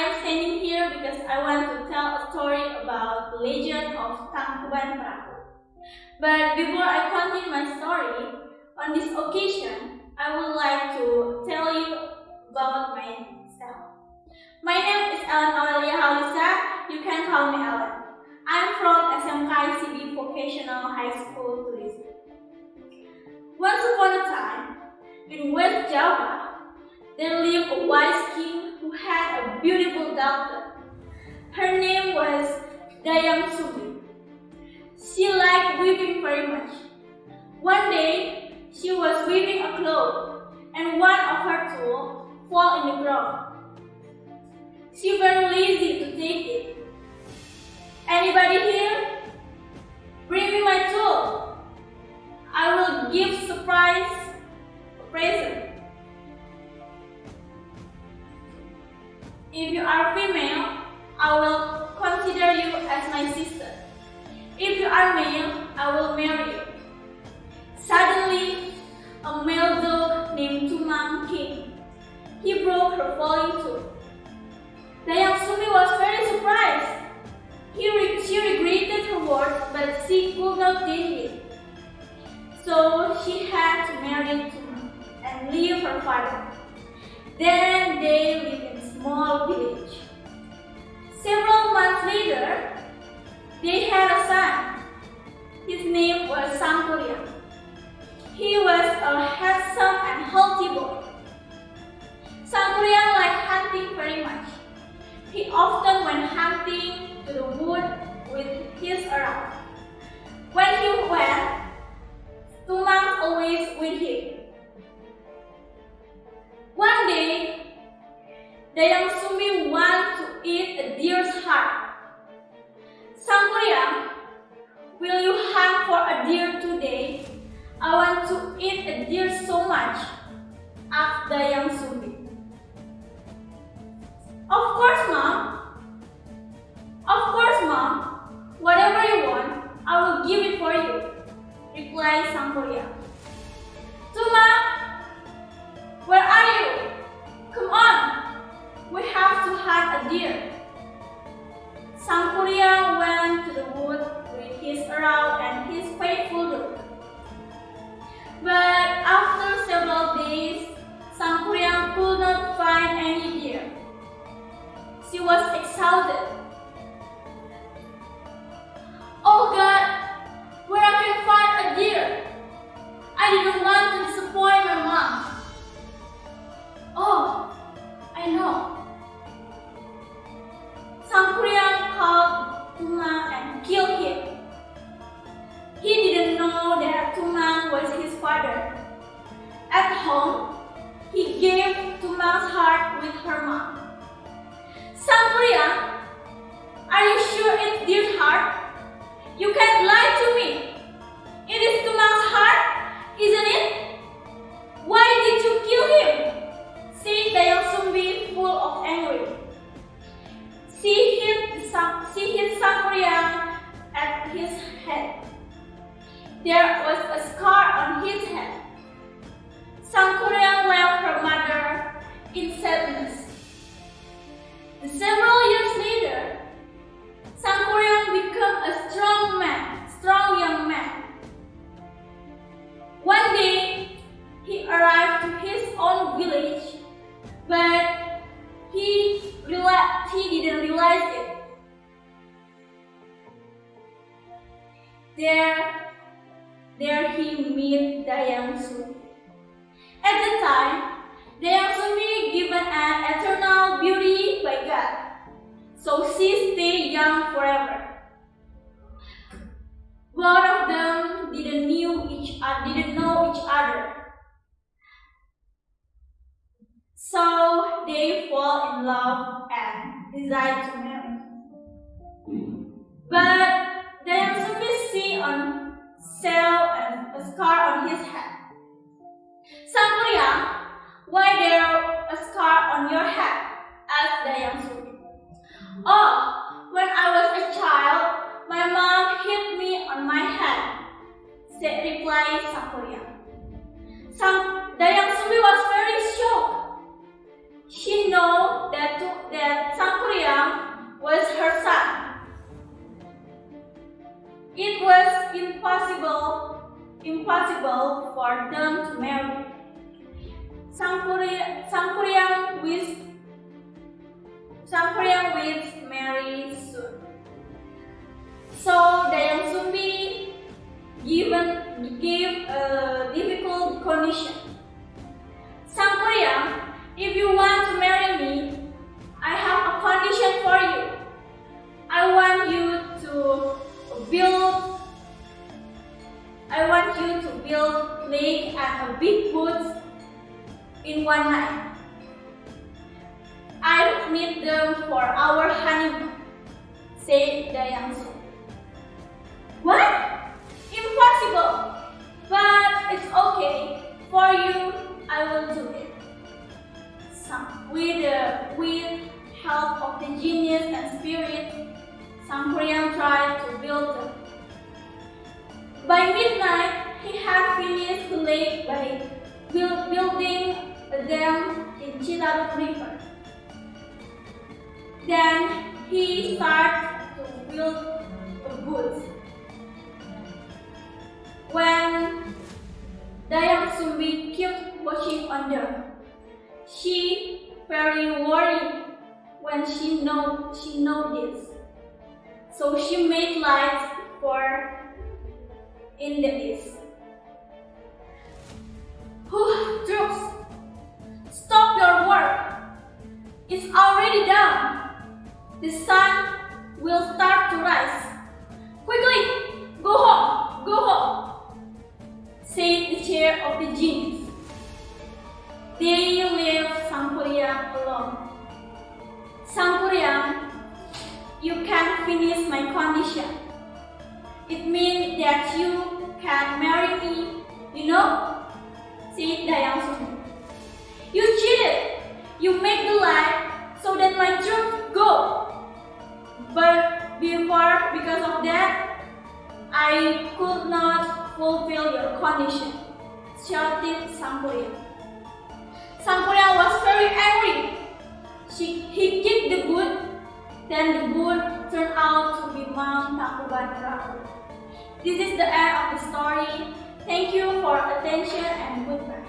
am standing here because I want to tell a story about the legend of Tangkuban Perahu. But before I continue my story, on this occasion, I would like to tell you about myself. My name is Halisa. You can call me Ellen. I'm from SMK ICB Vocational High School Tourism. Once upon a time, in West Java, there lived a wise king who had a beautiful daughter. Her name was Dayang Sumi. She liked weaving very much. One day, she was weaving a cloth, and one of her tools fell in the ground. She was very lazy to take it. Anybody here? Bring me my tool. I will give surprise a present. If you are female, I will consider you as my sister. If you are male, I will marry you. Suddenly, a male dog named Tumang came. He broke her falling tool. Dayang Sumi was very surprised. She regretted her words, but she could not change it. So she had to marry Tumang and leave her father. Then they lived in a small village. Several months later, they had a son. His name was Sangkuriang. He was a handsome and healthy boy. Sangkuriang liked hunting very much. He often went hunting to the wood with his around. When he went, Tumang always with him. One day, Dayang Sumi wanted to eat a deer's heart. Sangkuriang, will you hunt for a deer today? I want to eat a deer so much, asked Dayang Sumi. Of course, Mom. Of course, Mom. Whatever you want, I will give it for you, replied Sangkuriang. Tumang, where are you? Come on, we have to hunt a deer. Sangkuriang went to the wood with his arrow and his faithful dog. But after several days, Sangkuriang could not find any deer. She was exhausted. Oh God, where I can find a deer? I didn't want to disappoint my mom. Oh, I know. Sangkuriang called Tumang and killed him. He didn't know that Tumang was his father. At home, he gave Tumang's heart with her mom. Sangkuriang, are you sure it's deer's heart? You can't lie to me. It is Tumang's heart, isn't it? Why did you kill him? Said Dayang Sumi, full of anger. She hit Sangkuriang at his head. There was a scar on his head. Sangkuriang left her mother in sadness. Several years later, Sangkuriang became a strong young man. One day, he arrived to his own village, but he didn't realize it. There he met Dayang Sumi. At the time, Dayang Sumi given an eternal beauty by God, so she stayed young forever. Both of them didn't know each other, so they fall in love and decided to marry. But Dayang Sumi saw a scar on his head. Sangkuriang, why there a scar on your head? Asked Dayang Sumi. Oh, when I was a child, my mom hit me on my head, replied Sangkuriang. Dayang Sumi was very shocked. She knew that impossible for them to marry. Sangkuriang wished marry soon. So Dayang Sumbi gave a difficult condition. Sangkuriang, if you want to marry me, I have a condition for you. I want you to build lake and a big boat in one night. I need them for our honeymoon, said Dayang Sumbi. What? Impossible! But it's okay. For you, I will do it. With help of the genius and spirit, Sangkuriang tried to build them. By midnight, he had finished the lake by building a dam in Cinta River. Then he started to build a boat. When Dayang Sumbi kept watching on them, she very worried when she know this. So she made lights for in the east. Troops, stop your work. It's already down. The sun will start to rise. Quickly, go home, said the chair of the genius. They left Sangkuriang alone. Sangkuriang, you can't finish my condition. It means that you can marry me, you know, said Dayang Sumbi. You cheated. You made the lie so that my troops go. But because of that, I could not fulfill your condition, shouted Sangkuriang. Sangkuriang was very angry. He kicked the boot, then the boot turned out to be Mount Tangkuban Perahu. This is the end of the story. Thank you for attention and goodbye.